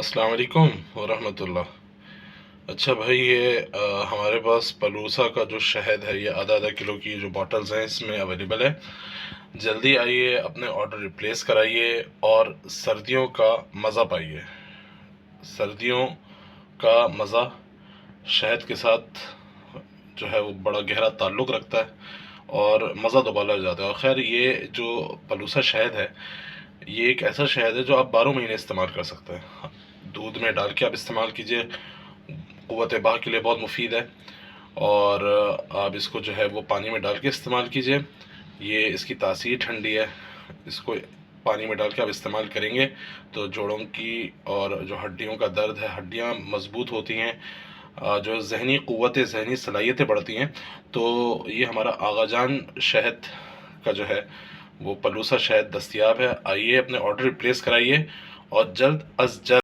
السلام علیکم ورحمۃ اللہ۔ اچھا بھائی، یہ ہمارے پاس پلوسا کا جو شہد ہے، یہ آدھا آدھا کلو کی جو باٹلز ہیں اس میں اویلیبل ہے۔ جلدی آئیے، اپنے آرڈر ریپلیس کرائیے اور سردیوں کا مزہ پائیے۔ سردیوں کا مزہ شہد کے ساتھ جو ہے وہ بڑا گہرا تعلق رکھتا ہے اور مزہ دوبالا ہو جاتا ہے۔ اور خیر، یہ جو پلوسا شہد ہے، یہ ایک ایسا شہد ہے جو آپ 12 مہینے استعمال کر سکتے ہیں۔ دودھ میں ڈال کے آپ استعمال کیجئے، قوت بہا کے لیے بہت مفید ہے۔ اور آپ اس کو جو ہے وہ پانی میں ڈال کے استعمال کیجئے، یہ اس کی تاثیر ٹھنڈی ہے۔ اس کو پانی میں ڈال کے آپ استعمال کریں گے تو جوڑوں کی اور جو ہڈیوں کا درد ہے، ہڈیاں مضبوط ہوتی ہیں، جو ذہنی قوت، ذہنی صلاحیتیں بڑھتی ہیں۔ تو یہ ہمارا آغا جان شہد کا جو ہے وہ پلوسا شہد دستیاب ہے۔ آئیے، اپنے آرڈر ریپلیس کرائیے اور جلد از جلد